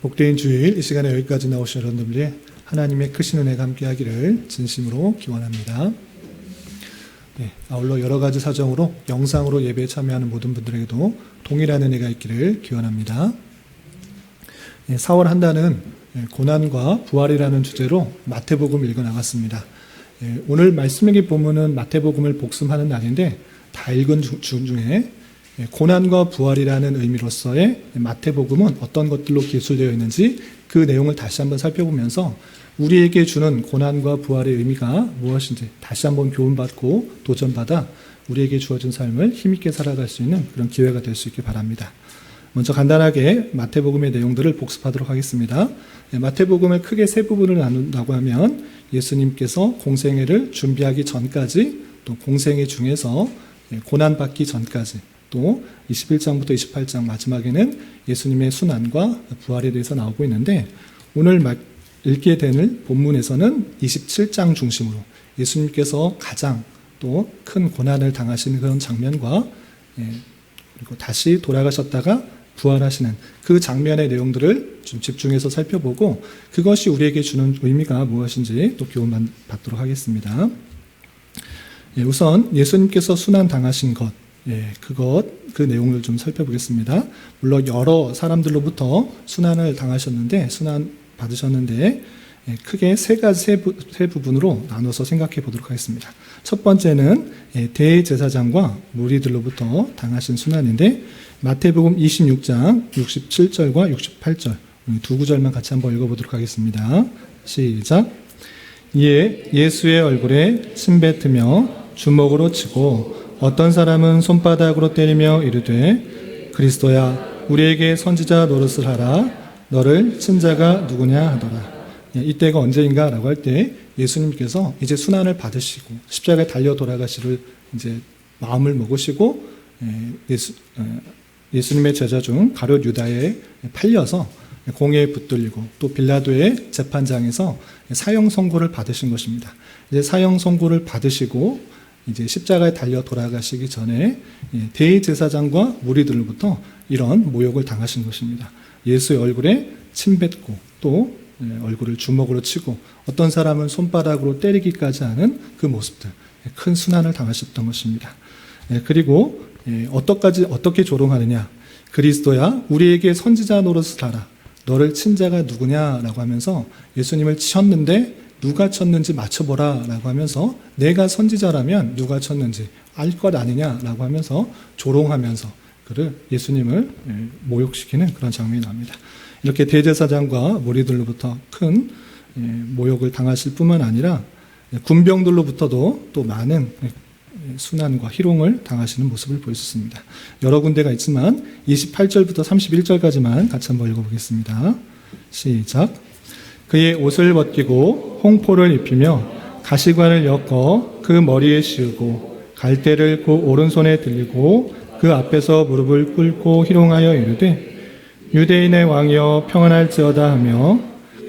복된 주일 이 시간에 여기까지 나오신 여러분들의 하나님의 크신 은혜가 함께하기를 진심으로 기원합니다. 아울러 여러 가지 사정으로 영상으로 예배에 참여하는 모든 분들에게도 동일한 은혜가 있기를 기원합니다. 4월 한 달은 고난과 부활이라는 주제로 마태복음을 읽어나갔습니다. 오늘 말씀의 본문은 마태복음을 복습하는 날인데 다 읽은 중에 고난과 부활이라는 의미로서의 마태복음은 어떤 것들로 기술되어 있는지 그 내용을 다시 한번 살펴보면서 우리에게 주는 고난과 부활의 의미가 무엇인지 다시 한번 교훈받고 도전받아 우리에게 주어진 삶을 힘있게 살아갈 수 있는 그런 기회가 될 수 있길 바랍니다. 먼저 간단하게 마태복음의 내용들을 복습하도록 하겠습니다. 마태복음을 크게 세 부분을 나눈다고 하면 예수님께서 공생애를 준비하기 전까지, 또 공생애 중에서 고난받기 전까지, 또 21장부터 28장 마지막에는 예수님의 순환과 부활에 대해서 나오고 있는데, 오늘 읽게 되는 본문에서는 27장 중심으로 예수님께서 가장 또 큰 고난을 당하시는 그런 장면과 그리고 다시 돌아가셨다가 부활하시는 그 장면의 내용들을 좀 집중해서 살펴보고 그것이 우리에게 주는 의미가 무엇인지 또 교훈받도록 하겠습니다. 우선 예수님께서 순환 당하신 것, 그 내용을 좀 살펴보겠습니다. 물론 여러 사람들로부터 순환을 당하셨는데, 순환 받으셨는데, 크게 세 부분으로 나눠서 생각해 보도록 하겠습니다. 첫 번째는 대제사장과 무리들로부터 당하신 순환인데, 마태복음 26장 67절과 68절, 두 구절만 같이 한번 읽어보도록 하겠습니다. 시작. 이에 예수의 얼굴에 침 뱉으며 주먹으로 치고 어떤 사람은 손바닥으로 때리며 이르되 그리스도야 우리에게 선지자 노릇을 하라. 너를 친 자가 누구냐 하더라. 이때가 언제인가 라고 할 때 예수님께서 이제 순환을 받으시고 십자가에 달려 돌아가시를 이제 마음을 먹으시고 예수님의 제자 중 가룟 유다에 팔려서 공회에 붙들리고 또 빌라도의 재판장에서 사형 선고를 받으신 것입니다. 이제 사형 선고를 받으시고 이제 십자가에 달려 돌아가시기 전에 대제사장과 무리들로부터 이런 모욕을 당하신 것입니다. 예수의 얼굴에 침 뱉고 또 얼굴을 주먹으로 치고 어떤 사람은 손바닥으로 때리기까지 하는 그 모습들, 큰 순환을 당하셨던 것입니다. 그리고 어떻게 조롱하느냐? 그리스도야 우리에게 선지자 노릇을 하라. 너를 친 자가 누구냐라고 하면서 예수님을 치셨는데 누가 쳤는지 맞춰보라 라고 하면서 내가 선지자라면 누가 쳤는지 알 것 아니냐라고 하면서 조롱하면서 그를 예수님을 모욕시키는 그런 장면이 나옵니다. 이렇게 대제사장과 무리들로부터 큰 모욕을 당하실 뿐만 아니라 군병들로부터도 또 많은 순환과 희롱을 당하시는 모습을 보였습니다. 여러 군데가 있지만 28절부터 31절까지만 같이 한번 읽어보겠습니다. 시작. 그의 옷을 벗기고 홍포를 입히며 가시관을 엮어 그 머리에 씌우고 갈대를 그 오른손에 들리고 그 앞에서 무릎을 꿇고 희롱하여 이르되 유대인의 왕이여 평안할지어다 하며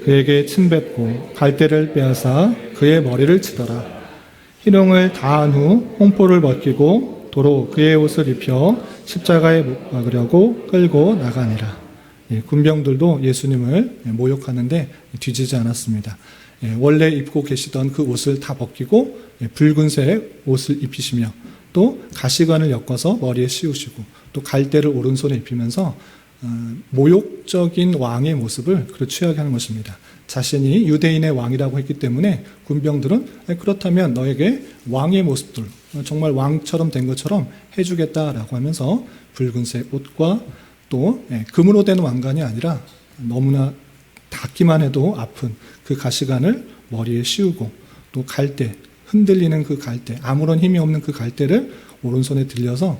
그에게 침뱉고 갈대를 빼앗아 그의 머리를 치더라. 희롱을 다한 후 홍포를 벗기고 도로 그의 옷을 입혀 십자가에 못 박으려고 끌고 나가니라. 군병들도 예수님을 모욕하는데 뒤지지 않았습니다. 원래 입고 계시던 그 옷을 다 벗기고 붉은색 옷을 입히시며 또 가시관을 엮어서 머리에 씌우시고 또 갈대를 오른손에 입히면서 모욕적인 왕의 모습을 취하게 하는 것입니다. 자신이 유대인의 왕이라고 했기 때문에 군병들은 그렇다면 너에게 왕의 모습들, 정말 왕처럼 된 것처럼 해주겠다라고 하면서 붉은색 옷과 또 금으로 된 왕관이 아니라 너무나 닿기만 해도 아픈 그 가시관을 머리에 씌우고 또 갈대, 흔들리는 그 갈대, 아무런 힘이 없는 그 갈대를 오른손에 들려서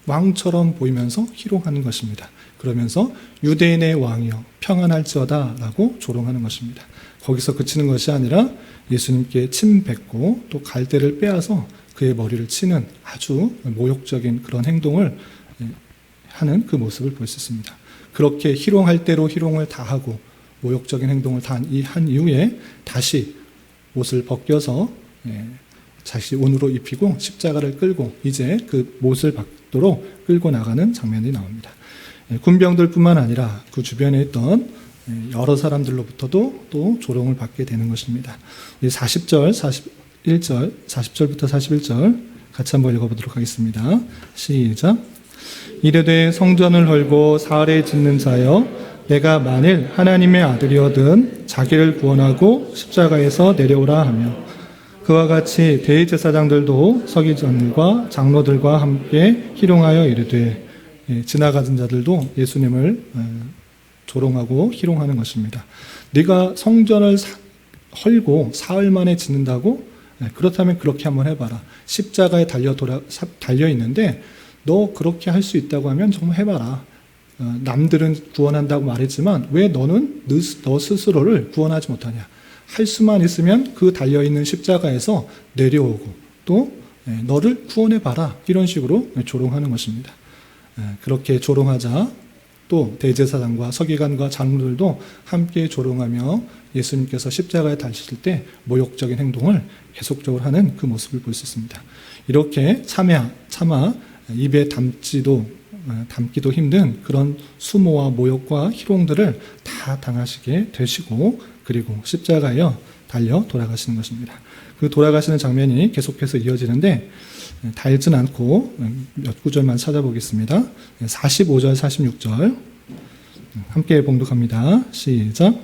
왕처럼 보이면서 희롱하는 것입니다. 그러면서 유대인의 왕이여 평안할지어다 라고 조롱하는 것입니다. 거기서 그치는 것이 아니라 예수님께 침 뱉고 또 갈대를 빼앗아 그의 머리를 치는 아주 모욕적인 그런 행동을 하는 그 모습을 볼 수 있습니다. 그렇게 희롱할 대로 희롱을 다하고 모욕적인 행동을 한 이후에 다시 옷을 벗겨서 다시 옷으로 입히고 십자가를 끌고 이제 그 못을 받도록 끌고 나가는 장면이 나옵니다. 군병들뿐만 아니라 그 주변에 있던 여러 사람들로부터도 또 조롱을 받게 되는 것입니다. 40절, 41절, 40절부터 41절 같이 한번 읽어보도록 하겠습니다. 시작. 이르되 성전을 헐고 사흘에 짓는 자여, 내가 만일 하나님의 아들이어든 자기를 구원하고 십자가에서 내려오라 하며, 그와 같이 대제사장들도 서기관들과 장로들과 함께 희롱하여 이르되, 지나가던 자들도 예수님을 조롱하고 희롱하는 것입니다. 네가 성전을 헐고 사흘 만에 짓는다고? 그렇다면 그렇게 한번 해봐라. 십자가에 달려 있는데 너 그렇게 할 수 있다고 하면 정말 해봐라. 남들은 구원한다고 말했지만 왜 너는 너 스스로를 구원하지 못하냐. 할 수만 있으면 그 달려있는 십자가에서 내려오고 또 너를 구원해봐라. 이런 식으로 조롱하는 것입니다. 그렇게 조롱하자 또 대제사장과 서기관과 장로들도 함께 조롱하며 예수님께서 십자가에 달리실 때 모욕적인 행동을 계속적으로 하는 그 모습을 볼 수 있습니다. 이렇게 차마 입에 담기도 힘든 그런 수모와 모욕과 희롱들을 다 당하시게 되시고 그리고 십자가에 달려 돌아가시는 것입니다. 그 돌아가시는 장면이 계속해서 이어지는데 다 읽진 않고 몇 구절만 찾아보겠습니다. 45절, 46절 함께 봉독합니다. 시작.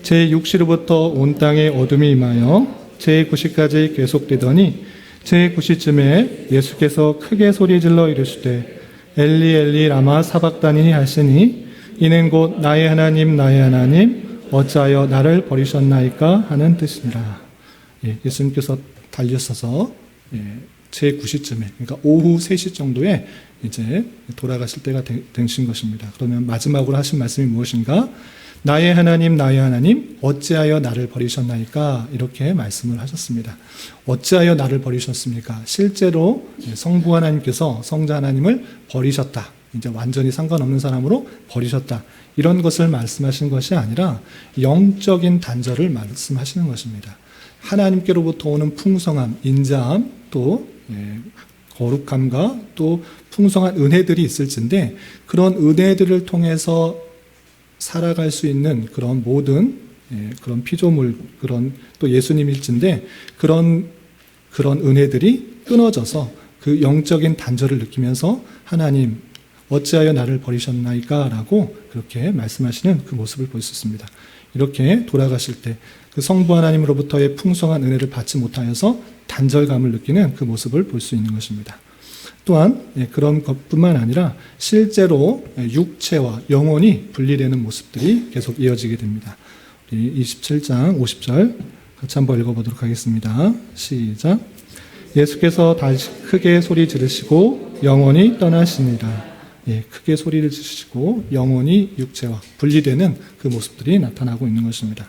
제6시로부터 온 땅에 어둠이 임하여 제9시까지 계속되더니 제9시쯤에 예수께서 크게 소리질러 이르시되 엘리 엘리 라마 사박다니 하시니 이는 곧 나의 하나님 어찌하여 나를 버리셨나이까 하는 뜻이니라. 예수님께서 달려서서 제9시쯤에 그러니까 오후 3시 정도에 이제 돌아가실 때가 되신 것입니다. 그러면 마지막으로 하신 말씀이 무엇인가? 나의 하나님 어찌하여 나를 버리셨나이까? 이렇게 말씀을 하셨습니다. 어찌하여 나를 버리셨습니까? 실제로 성부 하나님께서 성자 하나님을 버리셨다. 이제 완전히 상관없는 사람으로 버리셨다. 이런 것을 말씀하신 것이 아니라 영적인 단절을 말씀하시는 것입니다. 하나님께로부터 오는 풍성함, 인자함, 또 거룩함과 또 풍성한 은혜들이 있을진데 그런 은혜들을 통해서 살아갈 수 있는 그런 모든 그런 피조물, 그런 또 예수님일진데 그런 은혜들이 끊어져서 그 영적인 단절을 느끼면서 하나님 어찌하여 나를 버리셨나이까? 라고 그렇게 말씀하시는 그 모습을 볼 수 있습니다. 이렇게 돌아가실 때 그 성부 하나님으로부터의 풍성한 은혜를 받지 못하여서 단절감을 느끼는 그 모습을 볼 수 있는 것입니다. 또한 그런 것뿐만 아니라 실제로 육체와 영혼이 분리되는 모습들이 계속 이어지게 됩니다. 우리 27장 50절 같이 한번 읽어보도록 하겠습니다. 시작. 예수께서 다시 크게 소리 지르시고 영혼이 떠나시니라. 크게 소리를 지르시고 영혼이 육체와 분리되는 그 모습들이 나타나고 있는 것입니다.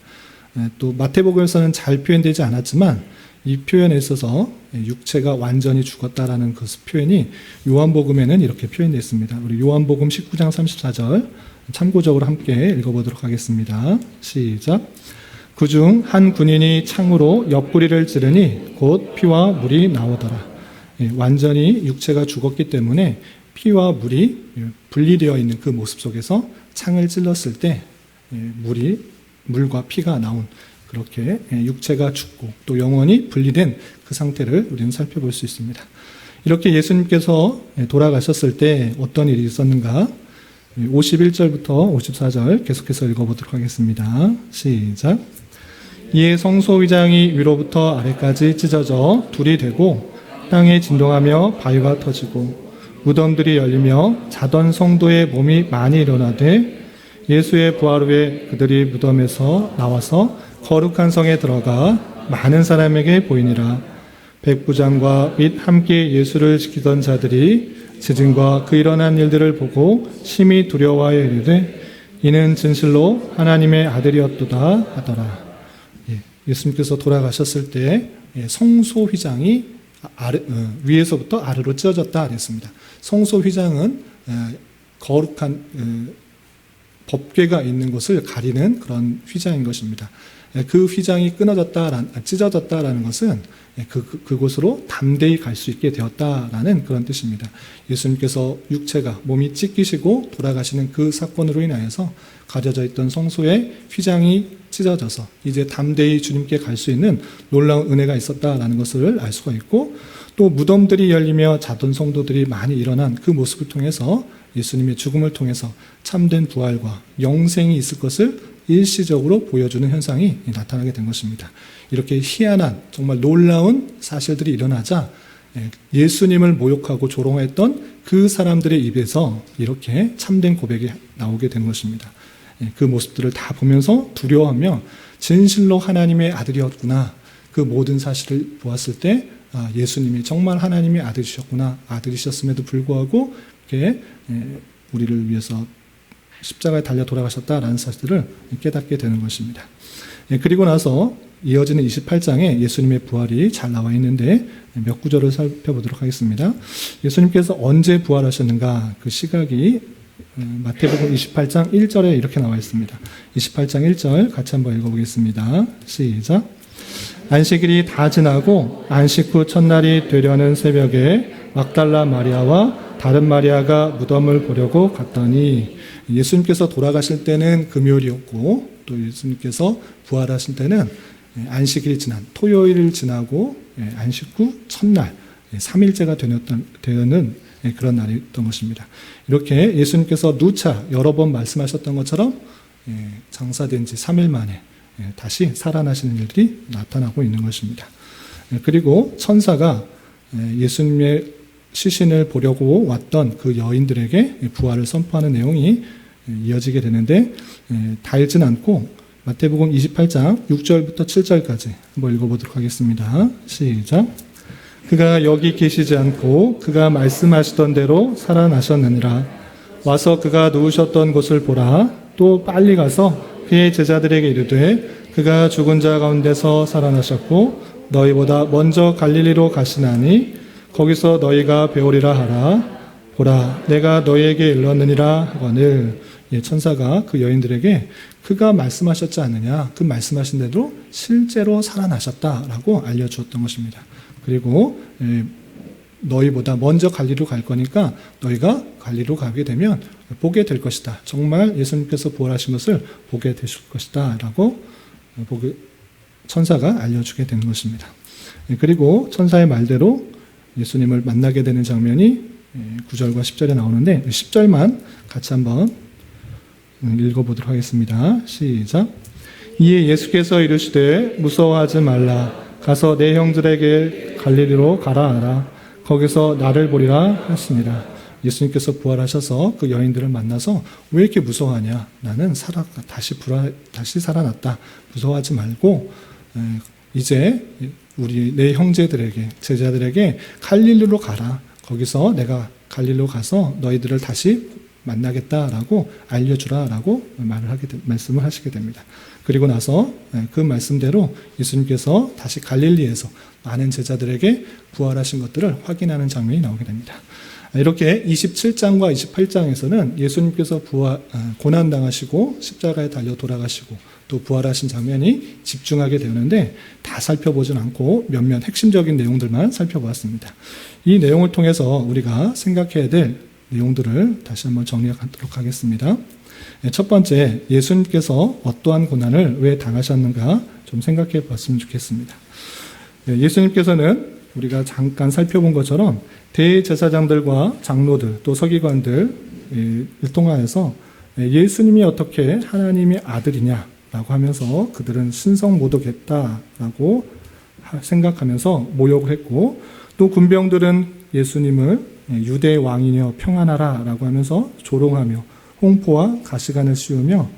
또 마태복음에서는 잘 표현되지 않았지만 이 표현에 있어서 육체가 완전히 죽었다라는 그 표현이 요한복음에는 이렇게 표현되어 있습니다. 우리 요한복음 19장 34절 참고적으로 함께 읽어보도록 하겠습니다. 시작. 그중 한 군인이 창으로 옆구리를 찌르니 곧 피와 물이 나오더라. 완전히 육체가 죽었기 때문에 피와 물이 분리되어 있는 그 모습 속에서 창을 찔렀을 때 물과 피가 나온 그렇게 육체가 죽고 또 영혼이 분리된 그 상태를 우리는 살펴볼 수 있습니다. 이렇게 예수님께서 돌아가셨을 때 어떤 일이 있었는가? 51절부터 54절 계속해서 읽어보도록 하겠습니다. 시작. 이에 성소휘장이 위로부터 아래까지 찢어져 둘이 되고 땅에 진동하며 바위가 터지고 무덤들이 열리며 자던 성도의 몸이 많이 일어나되 예수의 부활 후에 그들이 무덤에서 나와서 거룩한 성에 들어가 많은 사람에게 보이니라. 백부장과 및 함께 예수를 지키던 자들이 지진과 그 일어난 일들을 보고 심히 두려워하여 이르되 이는 진실로 하나님의 아들이었도다 하더라. 예수님께서 돌아가셨을 때 성소휘장이 위에서부터 아래로 찢어졌다 그랬습니다. 성소휘장은 거룩한 법궤가 있는 곳을 가리는 그런 휘장인 것입니다. 그 휘장이 찢어졌다라는 것은 그곳으로 담대히 갈 수 있게 되었다라는 그런 뜻입니다. 예수님께서 육체가 몸이 찢기시고 돌아가시는 그 사건으로 인하여서 가려져 있던 성소의 휘장이 찢어져서 이제 담대히 주님께 갈 수 있는 놀라운 은혜가 있었다라는 것을 알 수가 있고, 또 무덤들이 열리며 자던 성도들이 많이 일어난 그 모습을 통해서 예수님의 죽음을 통해서 참된 부활과 영생이 있을 것을 일시적으로 보여주는 현상이 나타나게 된 것입니다. 이렇게 희한한 정말 놀라운 사실들이 일어나자 예수님을 모욕하고 조롱했던 그 사람들의 입에서 이렇게 참된 고백이 나오게 된 것입니다. 그 모습들을 다 보면서 두려워하며 진실로 하나님의 아들이었구나, 그 모든 사실을 보았을 때 예수님이 정말 하나님의 아들이셨구나, 아들이셨음에도 불구하고 이렇게 우리를 위해서 십자가에 달려 돌아가셨다라는 사실을 깨닫게 되는 것입니다. 그리고 나서 이어지는 28장에 예수님의 부활이 잘 나와 있는데 몇 구절을 살펴보도록 하겠습니다. 예수님께서 언제 부활하셨는가, 그 시각이 마태복음 28장 1절에 이렇게 나와 있습니다. 28장 1절 같이 한번 읽어보겠습니다. 시작. 안식일이 다 지나고 안식 후 첫날이 되려는 새벽에 막달라 마리아와 다른 마리아가 무덤을 보려고 갔더니, 예수님께서 돌아가실 때는 금요일이었고 또 예수님께서 부활하실 때는 안식일이 지난 토요일을 지나고 안식 후 첫날 3일째가 되는 그런 날이었던 것입니다. 이렇게 예수님께서 누차 여러 번 말씀하셨던 것처럼 장사된 지 3일 만에 다시 살아나시는 일들이 나타나고 있는 것입니다. 그리고 천사가 예수님의 시신을 보려고 왔던 그 여인들에게 부활을 선포하는 내용이 이어지게 되는데, 다 읽진 않고 마태복음 28장 6절부터 7절까지 한번 읽어보도록 하겠습니다. 시작. 그가 여기 계시지 않고 그가 말씀하시던 대로 살아나셨느니라. 와서 그가 누우셨던 곳을 보라. 또 빨리 가서 그의 제자들에게 이르되 그가 죽은 자 가운데서 살아나셨고 너희보다 먼저 갈릴리로 가시나니 거기서 너희가 배우리라 하라. 보라, 내가 너희에게 일렀느니라 하거늘. 천사가 그 여인들에게 그가 말씀하셨지 않느냐, 그 말씀하신 대로 실제로 살아나셨다라고 알려주었던 것입니다. 그리고 너희보다 먼저 갈릴리로 갈 거니까 너희가 갈릴리로 가게 되면 보게 될 것이다. 정말 예수님께서 부활하신 것을 보게 되실 것이다 라고 천사가 알려주게 되는 것입니다. 그리고 천사의 말대로 예수님을 만나게 되는 장면이 9절과 10절에 나오는데 10절만 같이 한번 읽어보도록 하겠습니다. 시작. 이에 예수께서 이르시되 무서워하지 말라. 가서 내 형들에게 갈릴리로 가라 하라. 거기서 나를 보리라 하시니라. 예수님께서 부활하셔서 그 여인들을 만나서 왜 이렇게 무서워하냐, 나는 다시 살아났다, 무서워하지 말고 이제 우리 내 형제들에게, 제자들에게 갈릴리로 가라. 거기서 내가 갈릴리로 가서 너희들을 다시 만나겠다라고 알려주라라고 말씀을 하시게 됩니다. 그리고 나서 그 말씀대로 예수님께서 다시 갈릴리에서 많은 제자들에게 부활하신 것들을 확인하는 장면이 나오게 됩니다. 이렇게 27장과 28장에서는 예수님께서 고난당하시고 십자가에 달려 돌아가시고 또 부활하신 장면이 집중하게 되는데 다 살펴보진 않고 몇몇 핵심적인 내용들만 살펴보았습니다. 이 내용을 통해서 우리가 생각해야 될 내용들을 다시 한번 정리하도록 하겠습니다. 첫 번째, 예수님께서 어떠한 고난을 왜 당하셨는가 좀 생각해 봤으면 좋겠습니다. 예수님께서는 우리가 잠깐 살펴본 것처럼 대제사장들과 장로들 또 서기관들을 통하여서 예수님이 어떻게 하나님의 아들이냐라고 하면서 그들은 신성모독했다라고 생각하면서 모욕을 했고, 또 군병들은 예수님을 유대의 왕이여 평안하라 라고 하면서 조롱하며 홍포와 가시관을 씌우며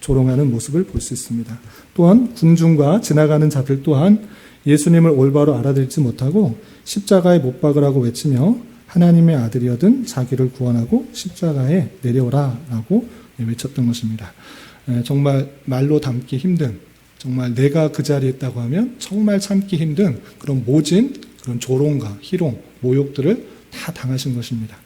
조롱하는 모습을 볼 수 있습니다. 또한 군중과 지나가는 자들 또한 예수님을 올바로 알아들지 못하고 십자가에 못 박으라고 외치며 하나님의 아들이어든 자기를 구원하고 십자가에 내려오라 라고 외쳤던 것입니다. 정말 말로 담기 힘든, 정말 내가 그 자리에 있다고 하면 정말 참기 힘든 그런 모진 그런 조롱과 희롱, 모욕들을 다 당하신 것입니다.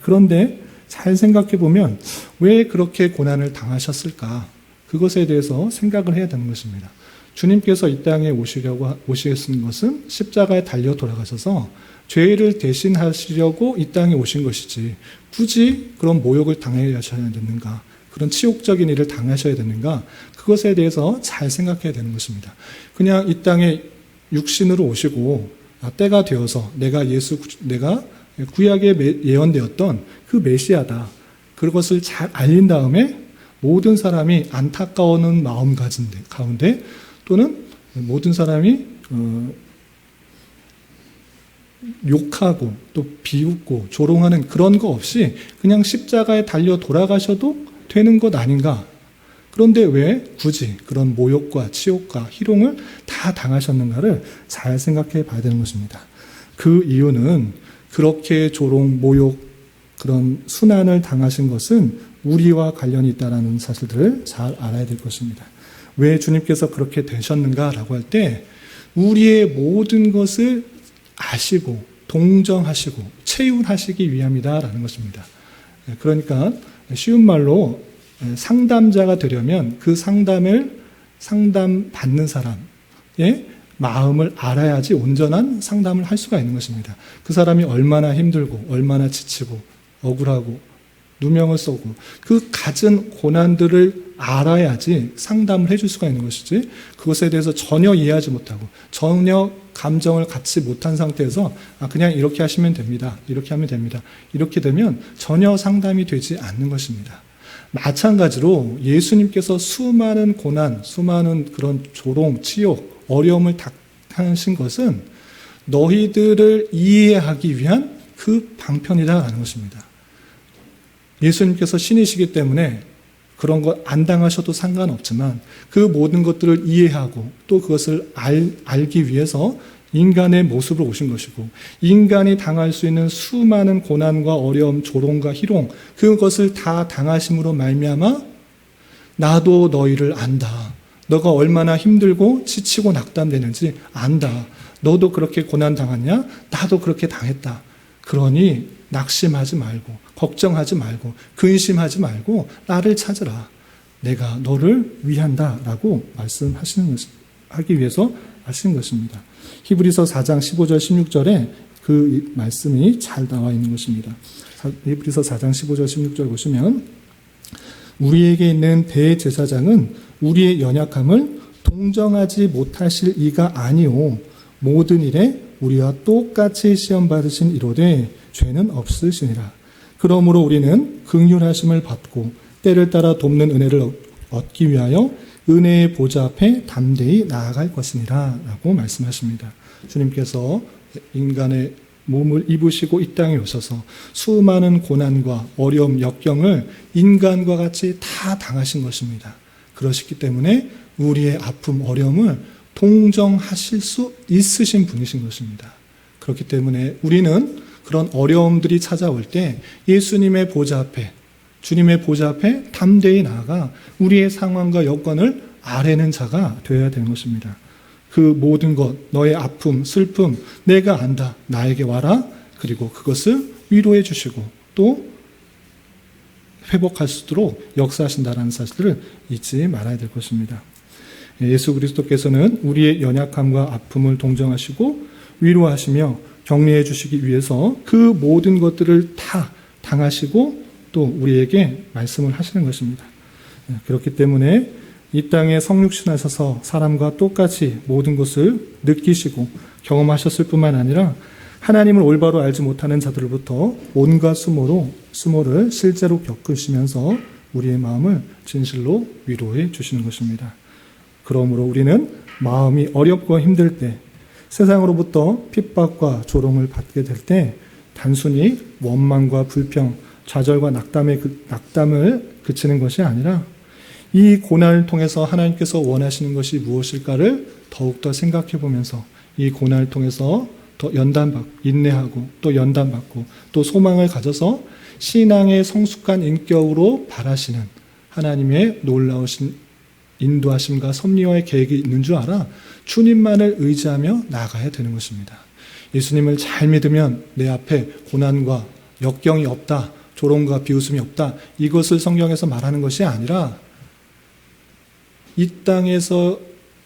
그런데 잘 생각해 보면 왜 그렇게 고난을 당하셨을까? 그것에 대해서 생각을 해야 되는 것입니다. 주님께서 이 땅에 오시신 것은 십자가에 달려 돌아가셔서 죄를 대신하시려고 이 땅에 오신 것이지 굳이 그런 모욕을 당해야 되는가? 그런 치욕적인 일을 당하셔야 되는가? 그것에 대해서 잘 생각해야 되는 것입니다. 그냥 이 땅에 육신으로 오시고 때가 되어서 내가 구약에 예언되었던 그 메시아다. 그것을 잘 알린 다음에 모든 사람이 안타까워하는 마음 가운데 또는 모든 사람이 욕하고 또 비웃고 조롱하는 그런 거 없이 그냥 십자가에 달려 돌아가셔도 되는 것 아닌가? 그런데 왜 굳이 그런 모욕과 치욕과 희롱을 다 당하셨는가를 잘 생각해 봐야 되는 것입니다. 그 이유는 그렇게 조롱, 모욕, 그런 순환을 당하신 것은 우리와 관련이 있다는 사실들을 잘 알아야 될 것입니다. 왜 주님께서 그렇게 되셨는가라고 할 때 우리의 모든 것을 아시고 동정하시고 체휼하시기 위함이다라는 것입니다. 그러니까 쉬운 말로 상담자가 되려면 그 상담받는 사람의 마음을 알아야지 온전한 상담을 할 수가 있는 것입니다. 그 사람이 얼마나 힘들고 얼마나 지치고 억울하고 누명을 쏘고 그 갖은 고난들을 알아야지 상담을 해줄 수가 있는 것이지 그것에 대해서 전혀 이해하지 못하고 전혀 감정을 갖지 못한 상태에서 그냥 이렇게 하시면 됩니다. 이렇게 하면 됩니다. 이렇게 되면 전혀 상담이 되지 않는 것입니다. 마찬가지로 예수님께서 수많은 고난, 수많은 그런 조롱, 치욕, 어려움을 당하신 것은 너희들을 이해하기 위한 그 방편이라는 것입니다. 예수님께서 신이시기 때문에 그런 것 안 당하셔도 상관없지만 그 모든 것들을 이해하고 또 그것을 알기 위해서 인간의 모습으로 오신 것이고 인간이 당할 수 있는 수많은 고난과 어려움, 조롱과 희롱 그것을 다 당하심으로 말미암아 나도 너희를 안다. 너가 얼마나 힘들고 지치고 낙담되는지 안다. 너도 그렇게 고난 당했냐? 나도 그렇게 당했다. 그러니 낙심하지 말고 걱정하지 말고 근심하지 말고 나를 찾으라. 내가 너를 위한다라고 하기 위해서 하신 것입니다. 히브리서 4장 15절 16절에 그 말씀이 잘 나와 있는 것입니다. 히브리서 4장 15절 16절 보시면 우리에게 있는 대제사장은 우리의 연약함을 동정하지 못하실 이가 아니오 모든 일에 우리와 똑같이 시험 받으신 이로되 죄는 없으시니라. 그러므로 우리는 긍휼하심을 받고 때를 따라 돕는 은혜를 얻기 위하여 은혜의 보좌 앞에 담대히 나아갈 것이니라 라고 말씀하십니다. 주님께서 인간의 몸을 입으시고 이 땅에 오셔서 수많은 고난과 어려움, 역경을 인간과 같이 다 당하신 것입니다. 그러시기 때문에 우리의 아픔, 어려움을 동정하실 수 있으신 분이신 것입니다. 그렇기 때문에 우리는 그런 어려움들이 찾아올 때 예수님의 보좌 앞에, 주님의 보좌 앞에 담대히 나아가 우리의 상황과 여건을 아뢰는 자가 되어야 되는 것입니다. 그 모든 것, 너의 아픔, 슬픔, 내가 안다. 나에게 와라. 그리고 그것을 위로해 주시고 또 회복할 수 있도록 역사하신다는 사실을 잊지 말아야 될 것입니다. 예수 그리스도께서는 우리의 연약함과 아픔을 동정하시고 위로하시며 격려해 주시기 위해서 그 모든 것들을 다 당하시고 또 우리에게 말씀을 하시는 것입니다. 그렇기 때문에 이 땅에 성육신하셔서 사람과 똑같이 모든 것을 느끼시고 경험하셨을 뿐만 아니라 하나님을 올바로 알지 못하는 자들로부터 온갖 수모를 실제로 겪으시면서 우리의 마음을 진실로 위로해 주시는 것입니다. 그러므로 우리는 마음이 어렵고 힘들 때 세상으로부터 핍박과 조롱을 받게 될 때 단순히 원망과 불평, 좌절과 낙담을 그치는 것이 아니라 이 고난을 통해서 하나님께서 원하시는 것이 무엇일까를 더욱더 생각해 보면서 이 고난을 통해서 더 인내하고 또 연단받고 또 소망을 가져서 신앙의 성숙한 인격으로 바라시는 하나님의 놀라우신 인도하심과 섭리와의 계획이 있는 줄 알아 주님만을 의지하며 나아가야 되는 것입니다. 예수님을 잘 믿으면 내 앞에 고난과 역경이 없다, 조롱과 비웃음이 없다. 이것을 성경에서 말하는 것이 아니라 이 땅에서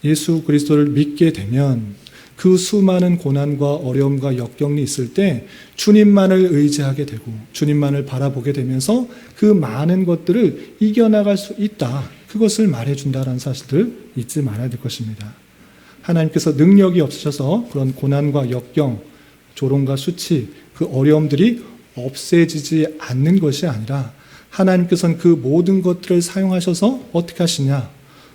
예수 그리스도를 믿게 되면 그 수많은 고난과 어려움과 역경이 있을 때 주님만을 의지하게 되고 주님만을 바라보게 되면서 그 많은 것들을 이겨나갈 수 있다. 그것을 말해준다는 사실을 잊지 말아야 될 것입니다. 하나님께서 능력이 없으셔서 그런 고난과 역경, 조롱과 수치, 그 어려움들이 없애지지 않는 것이 아니라 하나님께서는 그 모든 것들을 사용하셔서 어떻게 하시냐?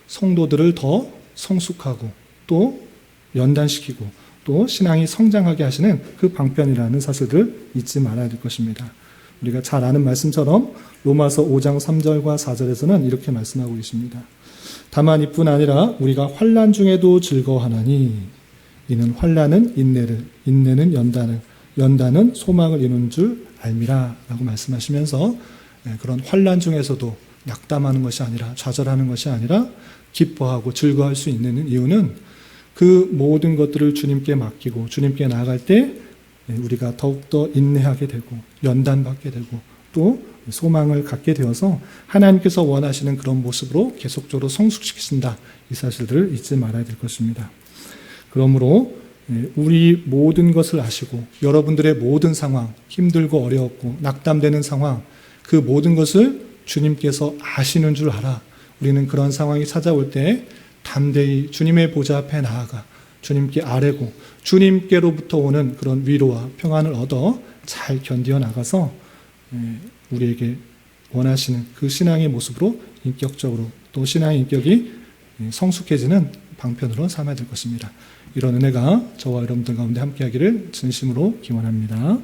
성도들을 더 성숙하고 또 연단시키고 또 신앙이 성장하게 하시는 그 방편이라는 사실을 잊지 말아야 될 것입니다. 우리가 잘 아는 말씀처럼 로마서 5장 3절과 4절에서는 이렇게 말씀하고 있습니다. 다만 이뿐 아니라 우리가 환난 중에도 즐거워하나니 이는 환난은 인내를, 인내는 연단을, 연단은 소망을 이루는 줄 알미라 라고 말씀하시면서 그런 환난 중에서도 낙담하는 것이 아니라 좌절하는 것이 아니라 기뻐하고 즐거워할 수 있는 이유는 그 모든 것들을 주님께 맡기고 주님께 나아갈 때 우리가 더욱더 인내하게 되고 연단받게 되고 또 소망을 갖게 되어서 하나님께서 원하시는 그런 모습으로 계속적으로 성숙시키신다. 이 사실들을 잊지 말아야 될 것입니다. 그러므로 우리 모든 것을 아시고 여러분들의 모든 상황, 힘들고 어려웠고 낙담되는 상황, 그 모든 것을 주님께서 아시는 줄 알아. 우리는 그런 상황이 찾아올 때 담대히 주님의 보좌 앞에 나아가 주님께 아뢰고 주님께로부터 오는 그런 위로와 평안을 얻어 잘 견디어 나가서 우리에게 원하시는 그 신앙의 모습으로 인격적으로 또 신앙의 인격이 성숙해지는 방편으로 삼아야 될 것입니다. 이런 은혜가 저와 여러분들 가운데 함께하기를 진심으로 기원합니다.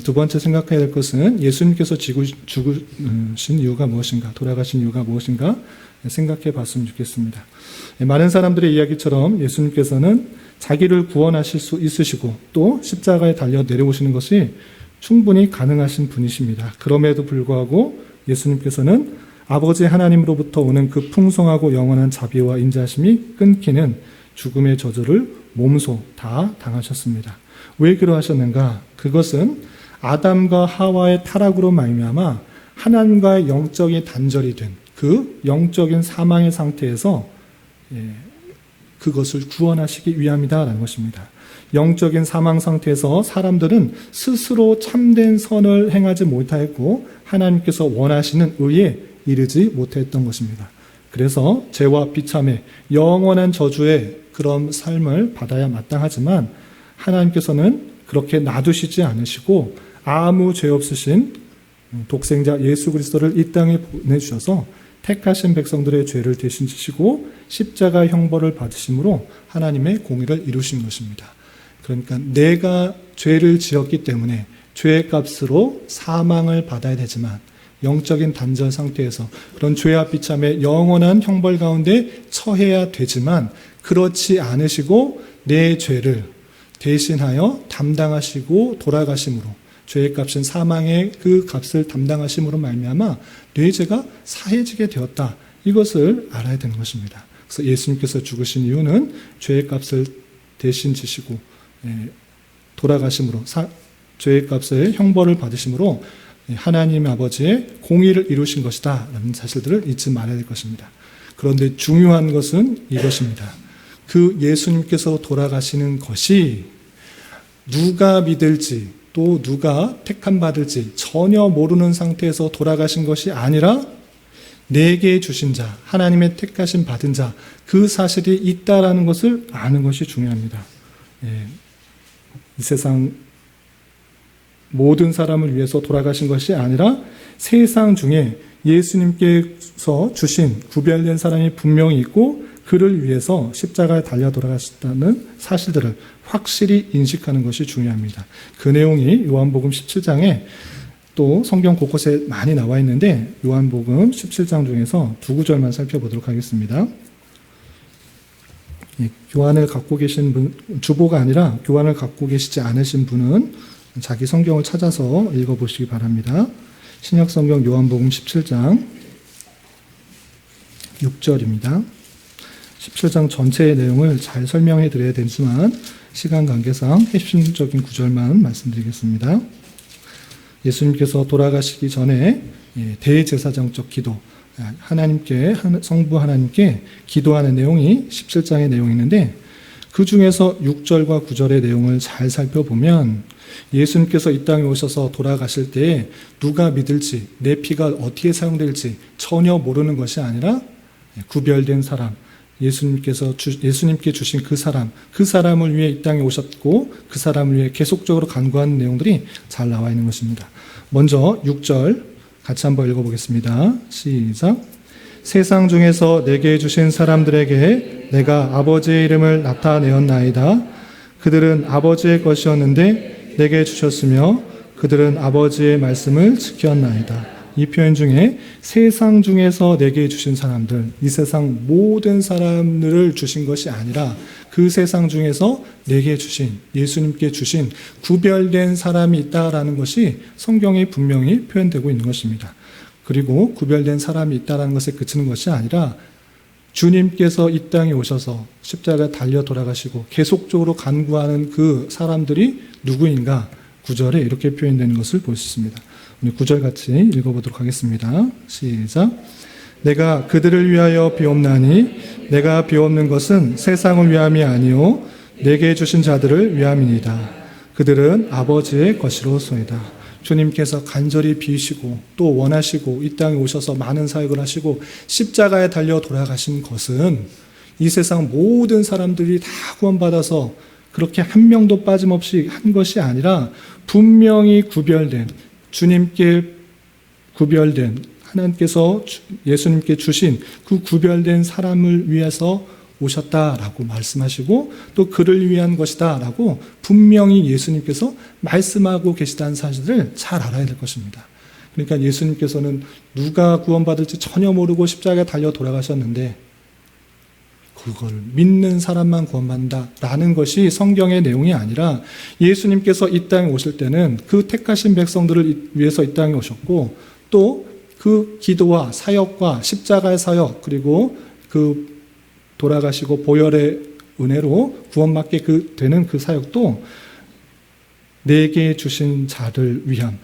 두 번째 생각해야 될 것은 예수님께서 죽으신 이유가 무엇인가, 돌아가신 이유가 무엇인가 생각해 봤으면 좋겠습니다. 많은 사람들의 이야기처럼 예수님께서는 자기를 구원하실 수 있으시고 또 십자가에 달려 내려오시는 것이 충분히 가능하신 분이십니다. 그럼에도 불구하고 예수님께서는 아버지 하나님으로부터 오는 그 풍성하고 영원한 자비와 인자하심이 끊기는 죽음의 저주를 몸소 다 당하셨습니다. 왜 그러하셨는가? 그것은 아담과 하와의 타락으로 말미암아 하나님과의 영적인 단절이 된 그 영적인 사망의 상태에서 그것을 구원하시기 위함이다라는 것입니다. 영적인 사망 상태에서 사람들은 스스로 참된 선을 행하지 못하였고 하나님께서 원하시는 의에 이르지 못했던 것입니다. 그래서 죄와 비참해 영원한 저주의 그런 삶을 받아야 마땅하지만 하나님께서는 그렇게 놔두시지 않으시고 아무 죄 없으신 독생자 예수 그리스도를 이 땅에 보내주셔서 택하신 백성들의 죄를 대신 지시고 십자가 형벌을 받으심으로 하나님의 공의를 이루신 것입니다. 그러니까 내가 죄를 지었기 때문에 죄의 값으로 사망을 받아야 되지만 영적인 단절 상태에서 그런 죄와 비참의 영원한 형벌 가운데 처해야 되지만 그렇지 않으시고 내 죄를 대신하여 담당하시고 돌아가심으로 죄의 값은 사망의 그 값을 담당하심으로 말미암아 내 죄가 사해지게 되었다. 이것을 알아야 되는 것입니다. 그래서 예수님께서 죽으신 이유는 죄의 값을 대신 지시고 돌아가심으로 죄의 값을 형벌을 받으심으로 하나님 아버지의 공의를 이루신 것이다 라는 사실들을 잊지 말아야 될 것입니다. 그런데 중요한 것은 이것입니다. 그 예수님께서 돌아가시는 것이 누가 믿을지 또 누가 택함 받을지 전혀 모르는 상태에서 돌아가신 것이 아니라 내게 주신 자, 하나님의 택하심 받은 자, 그 사실이 있다라는 것을 아는 것이 중요합니다. 이 세상 모든 사람을 위해서 돌아가신 것이 아니라 세상 중에 예수님께서 주신 구별된 사람이 분명히 있고 그를 위해서 십자가에 달려 돌아가셨다는 사실들을 확실히 인식하는 것이 중요합니다. 그 내용이 요한복음 17장에 또 성경 곳곳에 많이 나와 있는데 요한복음 17장 중에서 두 구절만 살펴보도록 하겠습니다. 교환을 갖고 계신 분, 주보가 아니라 교환을 갖고 계시지 않으신 분은 자기 성경을 찾아서 읽어보시기 바랍니다. 신약성경 요한복음 17장 6절입니다. 17장 전체의 내용을 잘 설명해 드려야 되지만 시간 관계상 핵심적인 구절만 말씀드리겠습니다. 예수님께서 돌아가시기 전에 대제사장적 기도, 하나님께, 성부 하나님께 기도하는 내용이 17장의 내용이 있는데, 그 중에서 6절과 9절의 내용을 잘 살펴보면 예수님께서 이 땅에 오셔서 돌아가실 때 누가 믿을지, 내 피가 어떻게 사용될지 전혀 모르는 것이 아니라 구별된 사람, 예수님께 주신 그 사람을 위해 이 땅에 오셨고 그 사람을 위해 계속적으로 간구하는 내용들이 잘 나와 있는 것입니다. 먼저 6절 같이 한번 읽어보겠습니다. 시작. 세상 중에서 내게 주신 사람들에게 내가 아버지의 이름을 나타내었나이다. 그들은 아버지의 것이었는데 내게 주셨으며 그들은 아버지의 말씀을 지켰나이다. 이 표현 중에 세상 중에서 내게 주신 사람들, 이 세상 모든 사람들을 주신 것이 아니라 그 세상 중에서 내게 주신, 예수님께 주신 구별된 사람이 있다라는 것이 성경에 분명히 표현되고 있는 것입니다. 그리고 구별된 사람이 있다는 것에 그치는 것이 아니라 주님께서 이 땅에 오셔서 십자가에 달려 돌아가시고 계속적으로 간구하는 그 사람들이 누구인가 9절에 이렇게 표현되는 것을 볼 수 있습니다. 우리 9절 같이 읽어보도록 하겠습니다. 시작. 내가 그들을 위하여 비옵나니 내가 비옵는 것은 세상을 위함이 아니요 내게 주신 자들을 위함이니이다. 그들은 아버지의 것이로소이다. 주님께서 간절히 비시고 또 원하시고 이 땅에 오셔서 많은 사역을 하시고 십자가에 달려 돌아가신 것은 이 세상 모든 사람들이 다 구원받아서 그렇게 한 명도 빠짐없이 한 것이 아니라 분명히 구별된, 주님께 구별된, 하나님께서 예수님께 주신 그 구별된 사람을 위해서 오셨다라고 말씀하시고 또 그를 위한 것이다 라고 분명히 예수님께서 말씀하고 계시다는 사실을 잘 알아야 될 것입니다. 그러니까 예수님께서는 누가 구원받을지 전혀 모르고 십자가에 달려 돌아가셨는데 그걸 믿는 사람만 구원받는다라는 것이 성경의 내용이 아니라 예수님께서 이 땅에 오실 때는 그 택하신 백성들을 위해서 이 땅에 오셨고 또 그 기도와 사역과 십자가의 사역 그리고 그 돌아가시고 보혈의 은혜로 구원받게 되는 그 사역도 내게 주신 자를 위함,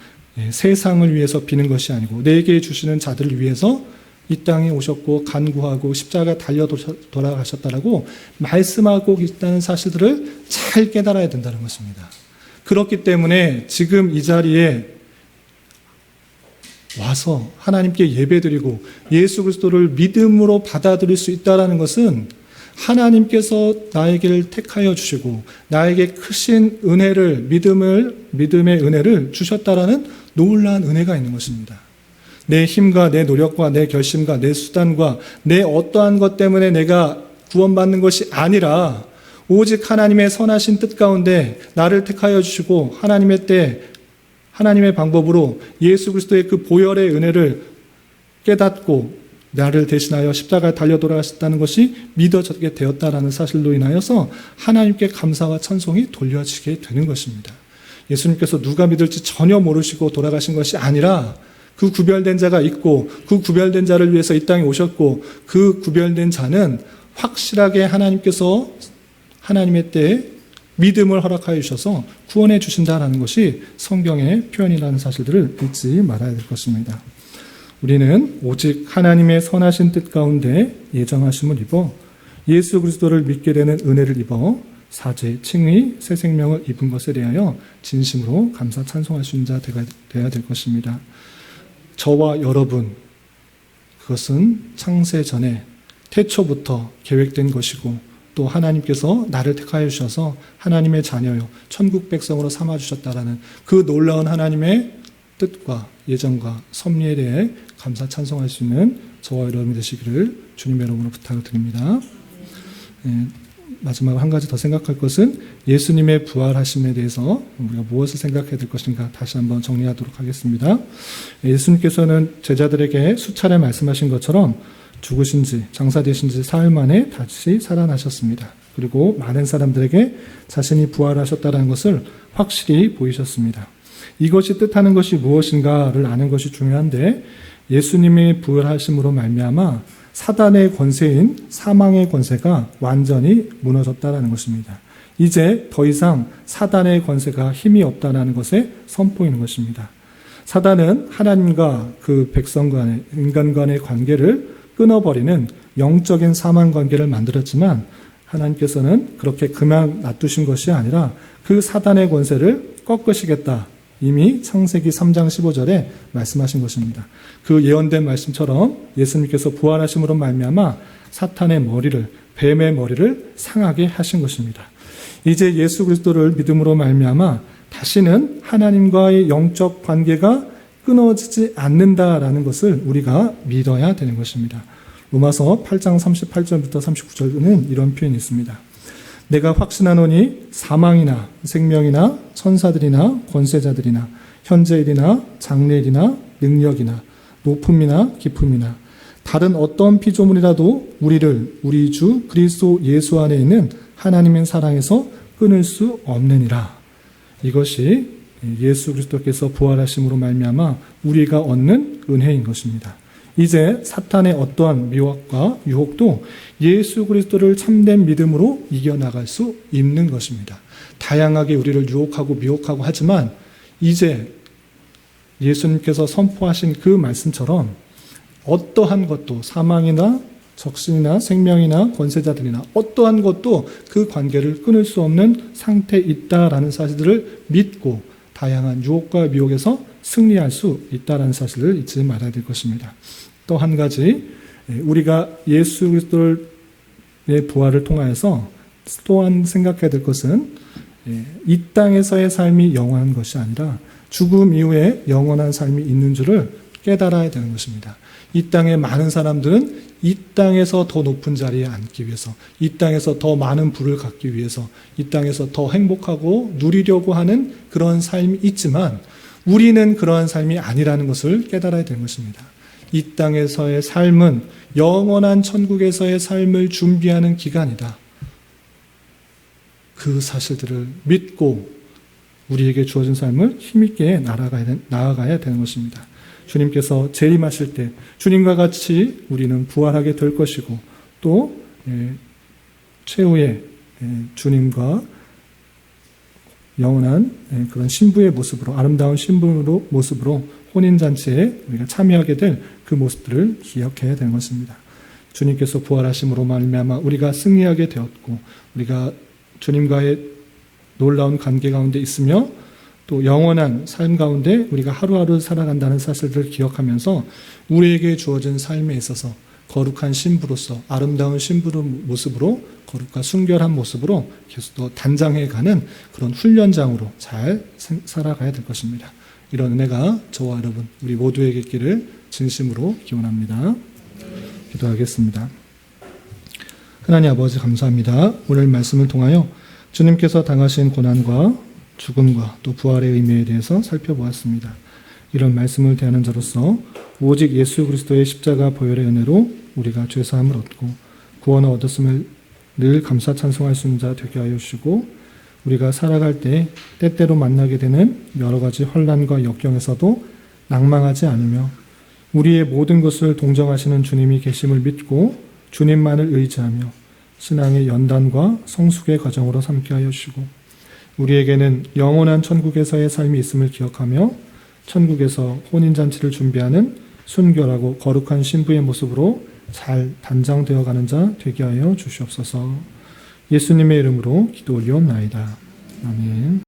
세상을 위해서 비는 것이 아니고 내게 주시는 자들을 위해서 이 땅에 오셨고 간구하고 십자가에 달려 돌아가셨다라고 말씀하고 있다는 사실들을 잘 깨달아야 된다는 것입니다. 그렇기 때문에 지금 이 자리에 와서 하나님께 예배드리고 예수 그리스도를 믿음으로 받아들일 수 있다는 것은 하나님께서 나에게를 택하여 주시고 나에게 크신 은혜를 믿음의 은혜를 주셨다라는 놀라운 은혜가 있는 것입니다. 내 힘과 내 노력과 내 결심과 내 수단과 내 어떠한 것 때문에 내가 구원받는 것이 아니라 오직 하나님의 선하신 뜻 가운데 나를 택하여 주시고 하나님의 방법으로 예수 그리스도의 그 보혈의 은혜를 깨닫고 나를 대신하여 십자가에 달려 돌아가셨다는 것이 믿어지게 되었다라는 사실로 인하여서 하나님께 감사와 찬송이 돌려지게 되는 것입니다. 예수님께서 누가 믿을지 전혀 모르시고 돌아가신 것이 아니라 그 구별된 자가 있고 그 구별된 자를 위해서 이 땅에 오셨고 그 구별된 자는 확실하게 하나님께서 하나님의 때에 믿음을 허락하여 주셔서 구원해 주신다는 것이 성경의 표현이라는 사실들을 잊지 말아야 될 것입니다. 우리는 오직 하나님의 선하신 뜻 가운데 예정하심을 입어 예수 그리스도를 믿게 되는 은혜를 입어 사죄, 칭의, 새 생명을 입은 것에 대하여 진심으로 감사 찬송할 수 있는 자 되어야 될 것입니다. 저와 여러분, 그것은 창세 전에 태초부터 계획된 것이고 또 하나님께서 나를 택하여 주셔서 하나님의 자녀요 천국 백성으로 삼아주셨다라는 그 놀라운 하나님의 뜻과 예정과 섭리에 대해 감사 찬송할 수 있는 저와 여러분이 되시기를 주님 여러분으로 부탁을 드립니다. 마지막으로 한 가지 더 생각할 것은 예수님의 부활하심에 대해서 우리가 무엇을 생각해야 될 것인가 다시 한번 정리하도록 하겠습니다. 예수님께서는 제자들에게 수차례 말씀하신 것처럼 죽으신 지 장사되신 지 사흘 만에 다시 살아나셨습니다. 그리고 많은 사람들에게 자신이 부활하셨다는 것을 확실히 보이셨습니다. 이것이 뜻하는 것이 무엇인가를 아는 것이 중요한데 예수님의 부활하심으로 말미암아 사단의 권세인 사망의 권세가 완전히 무너졌다는 것입니다. 이제 더 이상 사단의 권세가 힘이 없다는 것에 선포하는 것입니다. 사단은 하나님과 그 백성 간의, 인간 간의 관계를 끊어버리는 영적인 사망 관계를 만들었지만 하나님께서는 그렇게 그만 놔두신 것이 아니라 그 사단의 권세를 꺾으시겠다. 이미 창세기 3장 15절에 말씀하신 것입니다. 그 예언된 말씀처럼 예수님께서 부활하심으로 말미암아 사탄의 머리를, 뱀의 머리를 상하게 하신 것입니다. 이제 예수 그리스도를 믿음으로 말미암아 다시는 하나님과의 영적 관계가 끊어지지 않는다라는 것을 우리가 믿어야 되는 것입니다. 로마서 8장 38절부터 39절에는 이런 표현이 있습니다. 내가 확신하노니 사망이나 생명이나 천사들이나 권세자들이나 현재일이나 장래일이나 능력이나 높음이나 깊음이나 다른 어떤 피조물이라도 우리를 우리 주 그리스도 예수 안에 있는 하나님의 사랑에서 끊을 수 없느니라. 이것이 예수 그리스도께서 부활하심으로 말미암아 우리가 얻는 은혜인 것입니다. 이제 사탄의 어떠한 미혹과 유혹도 예수 그리스도를 참된 믿음으로 이겨나갈 수 있는 것입니다. 다양하게 우리를 유혹하고 미혹하고 하지만 이제 예수님께서 선포하신 그 말씀처럼 어떠한 것도 사망이나 적신이나 생명이나 권세자들이나 어떠한 것도 그 관계를 끊을 수 없는 상태에 있다라는 사실들을 믿고 다양한 유혹과 미혹에서 승리할 수 있다라는 사실을 잊지 말아야 될 것입니다. 또 한 가지, 우리가 예수 그리스도의 부활을 통하여서 또한 생각해야 될 것은 이 땅에서의 삶이 영원한 것이 아니라 죽음 이후에 영원한 삶이 있는 줄을 깨달아야 되는 것입니다. 이 땅의 많은 사람들은 이 땅에서 더 높은 자리에 앉기 위해서, 이 땅에서 더 많은 부를 갖기 위해서, 이 땅에서 더 행복하고 누리려고 하는 그런 삶이 있지만 우리는 그러한 삶이 아니라는 것을 깨달아야 되는 것입니다. 이 땅에서의 삶은 영원한 천국에서의 삶을 준비하는 기간이다. 그 사실들을 믿고 우리에게 주어진 삶을 힘있게 나아가야 되는 것입니다. 주님께서 재림하실 때 주님과 같이 우리는 부활하게 될 것이고 또 최후의 주님과 영원한 그런 신부의 모습으로, 아름다운 신부의 모습으로 혼인잔치에 우리가 참여하게 될 그 모습들을 기억해야 되는 것입니다. 주님께서 부활하심으로 말미암아 우리가 승리하게 되었고 우리가 주님과의 놀라운 관계 가운데 있으며 또 영원한 삶 가운데 우리가 하루하루 살아간다는 사실들을 기억하면서 우리에게 주어진 삶에 있어서 거룩한 신부로서 아름다운 신부의 모습으로 거룩과 순결한 모습으로 계속 더 단장해가는 그런 훈련장으로 잘 살아가야 될 것입니다. 이런 은혜가 저와 여러분 우리 모두에게 있기를 진심으로 기원합니다. 기도하겠습니다. 하나님 아버지 감사합니다. 오늘 말씀을 통하여 주님께서 당하신 고난과 죽음과 또 부활의 의미에 대해서 살펴보았습니다. 이런 말씀을 대하는 자로서 오직 예수 그리스도의 십자가 보혈의 은혜로 우리가 죄사함을 얻고 구원을 얻었음을 늘 감사 찬송할 수 있는 자 되게 하여 주시고 우리가 살아갈 때 때때로 만나게 되는 여러 가지 환난과 역경에서도 낭망하지 않으며 우리의 모든 것을 동정하시는 주님이 계심을 믿고 주님만을 의지하며 신앙의 연단과 성숙의 과정으로 삼게 하여 주시고 우리에게는 영원한 천국에서의 삶이 있음을 기억하며 천국에서 혼인잔치를 준비하는 순결하고 거룩한 신부의 모습으로 잘 단장되어 가는 자 되게 하여 주시옵소서. 예수님의 이름으로 기도 올리옵나이다. 아멘.